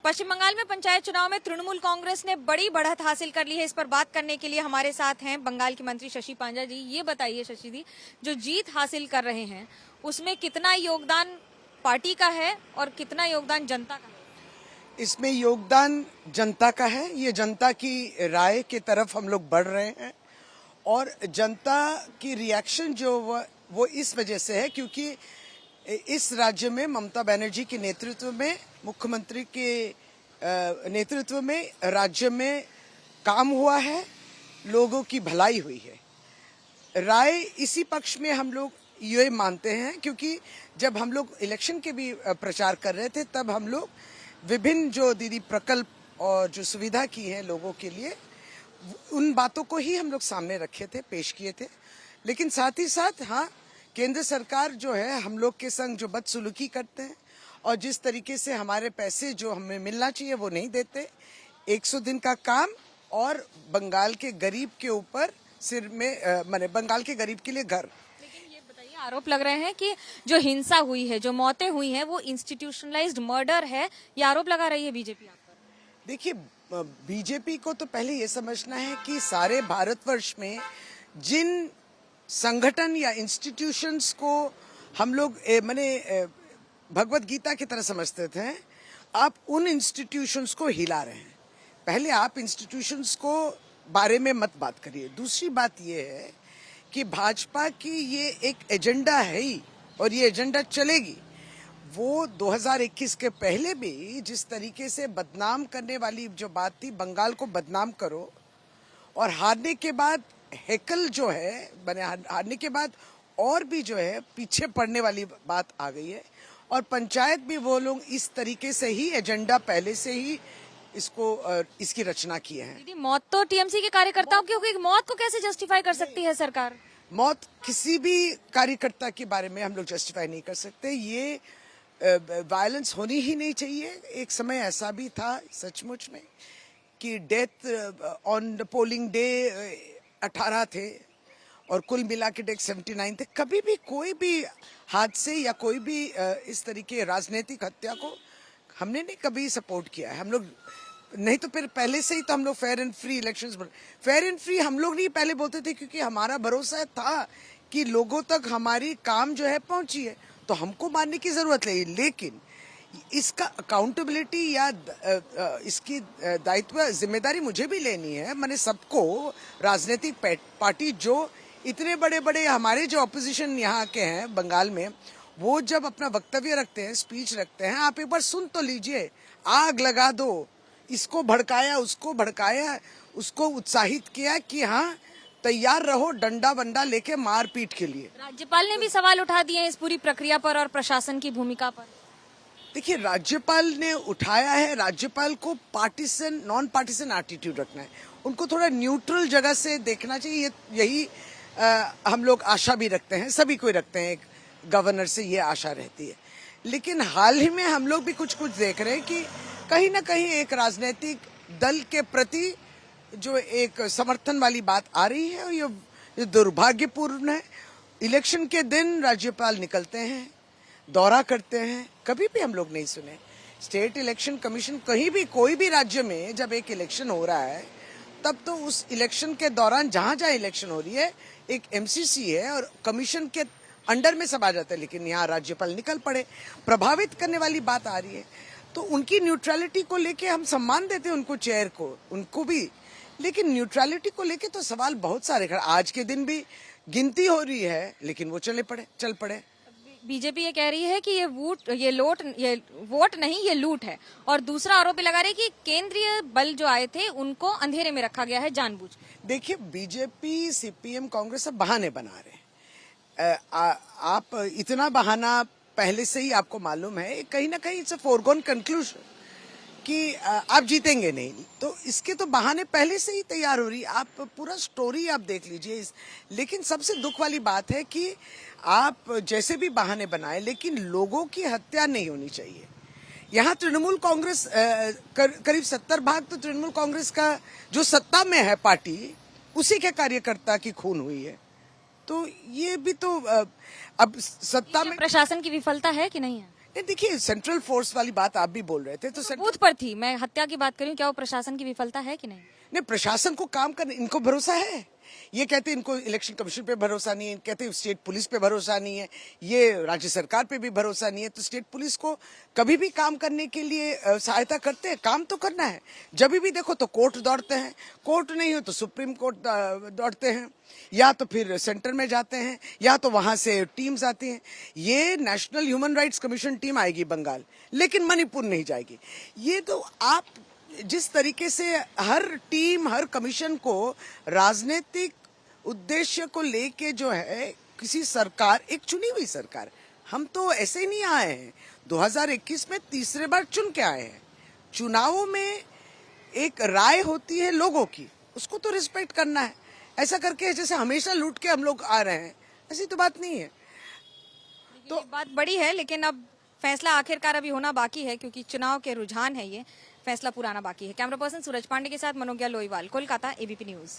पश्चिम बंगाल में पंचायत चुनाव में तृणमूल कांग्रेस ने बड़ी बढ़त हासिल कर ली है। इस पर बात करने के लिए हमारे साथ हैं बंगाल के मंत्री शशि पांजा जी। ये बताइए शशि जी, जो जीत हासिल कर रहे हैं उसमें कितना योगदान पार्टी का है और कितना योगदान जनता का है? इसमें योगदान जनता का है। ये जनता की राय की तरफ हम लोग बढ़ रहे हैं और जनता की रिएक्शन जो वो इस वजह से है क्योंकि इस राज्य में ममता बनर्जी के नेतृत्व में, मुख्यमंत्री के नेतृत्व में राज्य में काम हुआ है, लोगों की भलाई हुई है। राय इसी पक्ष में हम लोग ये मानते हैं क्योंकि जब हम लोग इलेक्शन के भी प्रचार कर रहे थे तब हम लोग विभिन्न जो दीदी प्रकल्प और जो सुविधा की है लोगों के लिए, उन बातों को ही हम लोग सामने रखे थे, पेश किए थे। लेकिन साथ ही साथ हाँ, केंद्र सरकार जो है हम लोग के संग जो बदसलूकी करते हैं और जिस तरीके से हमारे पैसे जो हमें मिलना चाहिए वो नहीं देते, 100 दिन का काम और बंगाल के गरीब के ऊपर सिर में माने बंगाल के गरीब के लिए घर। लेकिन ये बताइए, आरोप लग रहे हैं कि जो हिंसा हुई है, जो मौतें हुई हैं, वो इंस्टीट्यूशनलाइज्ड मर्डर है। ये आरोप लगा रही है बीजेपी आप पर। देखिए, बीजेपी को तो पहले ये समझना है कि सारे भारतवर्ष में जिन संगठन या इंस्टीट्यूशंस को हम लोग माने भगवत गीता की तरह समझते थे, आप उन इंस्टीट्यूशंस को हिला रहे हैं। पहले आप इंस्टीट्यूशंस को बारे में मत बात करिए। दूसरी बात ये है कि भाजपा की ये एक एजेंडा है ही और ये एजेंडा चलेगी। वो 2021 के पहले भी जिस तरीके से बदनाम करने वाली जो बात थी, बंगाल को बदनाम करो, और हारने के बाद हैकल जो है बने, हारने के बाद और भी जो है पीछे पड़ने वाली बात आ गई है। और पंचायत भी वो लोग इस तरीके से ही एजेंडा पहले से ही इसकी रचना किए हैं। दीदी, मौत तो टीएमसी के कार्यकर्ताओं की होगी, मौत को कैसे जस्टिफाई कर सकती है सरकार? मौत किसी भी कार्यकर्ता के बारे में हम लोग जस्टिफाई नहीं कर सकते। ये वायलेंस होनी ही नहीं चाहिए। एक समय ऐसा भी था सचमुच में कि death on the polling day 18 थे और कुल मिला के डेथ 79 थे। कभी भी कोई भी हादसे या कोई भी इस तरीके राजनीतिक हत्या को हमने नहीं कभी सपोर्ट किया है। हम लोग नहीं तो फिर पहले से ही तो हम लोग fair and free elections, fair and free हम लोग नहीं पहले बोलते थे क्योंकि हमारा भरोसा था कि लोगों तक हमारी काम जो है पहुंची है, तो हमको मानने की जरूरत नहीं। लेकिन इसका अकाउंटेबिलिटी या इसकी दायित्व जिम्मेदारी मुझे भी लेनी है। मैंने सबको, राजनीतिक पार्टी जो इतने बड़े बड़े हमारे जो ऑपोजिशन यहाँ के हैं बंगाल में, वो जब अपना वक्तव्य रखते हैं, स्पीच रखते हैं, आप एक बार सुन तो लीजिए। आग लगा दो, इसको भड़काया, उसको भड़काया, उसको उत्साहित किया कि हाँ तैयार रहो डंडा वंडा लेके मारपीट के लिए। राज्यपाल ने भी सवाल उठा दिए इस पूरी प्रक्रिया पर और प्रशासन की भूमिका पर। देखिए, राज्यपाल ने उठाया है। राज्यपाल को पार्टीसन, नॉन पार्टीसन एटीट्यूड रखना है। उनको थोड़ा न्यूट्रल जगह से देखना चाहिए। यही हम लोग आशा भी रखते हैं, सभी कोई रखते हैं, एक गवर्नर से ये आशा रहती है। लेकिन हाल ही में हम लोग भी कुछ देख रहे हैं कि कहीं ना कहीं एक राजनीतिक दल के प्रति जो एक समर्थन वाली बात आ रही है और ये दुर्भाग्यपूर्ण है। इलेक्शन के दिन राज्यपाल निकलते हैं, दौरा करते हैं, कभी भी हम लोग नहीं सुने। स्टेट इलेक्शन कमीशन कहीं भी कोई भी राज्य में जब एक इलेक्शन हो रहा है तब तो उस इलेक्शन के दौरान जहां जहां इलेक्शन हो रही है एक एमसीसी है और कमीशन के अंडर में सब आ जाता है। लेकिन यहाँ राज्यपाल निकल पड़े, प्रभावित करने वाली बात आ रही है। तो उनकी न्यूट्रलिटी को लेके हम सम्मान देते हैं उनको, चेयर को, उनको भी। लेकिन न्यूट्रलिटी को लेके तो सवाल बहुत सारे खड़े। आज के दिन भी गिनती हो रही है लेकिन वो चल पड़े। बीजेपी ये कह रही है कि ये वोट नहीं, ये लूट है। और दूसरा आरोप लगा रही है कि केंद्रीय बल जो आए थे उनको अंधेरे में रखा गया है जानबूझ। देखिए, बीजेपी, सीपीएम, कांग्रेस सब बहाने बना रहे हैं। आप इतना बहाना पहले से ही आपको मालूम है, कहीं ना कहीं इट्स अ फोरगॉन कंक्लूजन कि आप जीतेंगे नहीं। तो इसके तो बहाने पहले से ही तैयार हो रही। आप पूरा स्टोरी आप देख लीजिए। लेकिन सबसे दुख वाली बात है कि आप जैसे भी बहाने बनाए लेकिन लोगों की हत्या नहीं होनी चाहिए। यहाँ तृणमूल कांग्रेस करीब 70 भाग तो तृणमूल कांग्रेस का जो सत्ता में है पार्टी, उसी के कार्यकर्ता की खून हुई है। तो ये भी तो अब सत्ता में प्रशासन की विफलता है कि नहीं है? नहीं, देखिए सेंट्रल फोर्स वाली बात आप भी बोल रहे थे, तो बूथ पर थी, मैं हत्या की बात करूं, क्या वो प्रशासन की विफलता है कि नहीं? नहीं, प्रशासन को काम करने, इनको भरोसा है। ये कहते हैं इनको इलेक्शन कमीशन पे भरोसा नहीं है, कहते हैं स्टेट पुलिस पे भरोसा नहीं है, ये राज्य सरकार पे भी भरोसा नहीं है। तो स्टेट पुलिस को कभी भी काम करने के लिए सहायता करते हैं, काम तो करना है। जब भी देखो तो कोर्ट दौड़ते हैं, कोर्ट नहीं हो तो सुप्रीम कोर्ट दौड़ते हैं, या तो फिर सेंटर में जाते हैं, या तो वहां से टीम्स आती हैं। ये national human rights commission team आएगी बंगाल, लेकिन मणिपुर नहीं जाएगी। ये तो आप जिस तरीके से हर टीम, हर कमीशन को राजनीतिक उद्देश्य को लेके जो है किसी सरकार, एक चुनी हुई सरकार, हम तो ऐसे ही नहीं आए हैं। 2021 में तीसरे बार चुन के आए हैं। चुनावों में एक राय होती है लोगों की, उसको तो रिस्पेक्ट करना है। ऐसा करके जैसे हमेशा लूट के हम लोग आ रहे हैं, ऐसी तो बात नहीं है। तो बात बड़ी है, लेकिन अब फैसला आखिरकार अभी होना बाकी है, क्योंकि चुनाव के रुझान है, ये फैसला पुराना बाकी है। कैमरा पर्सन सूरज पांडे के साथ मनोज्ञा लोईवाल, कोलकाता, एबीपी न्यूज।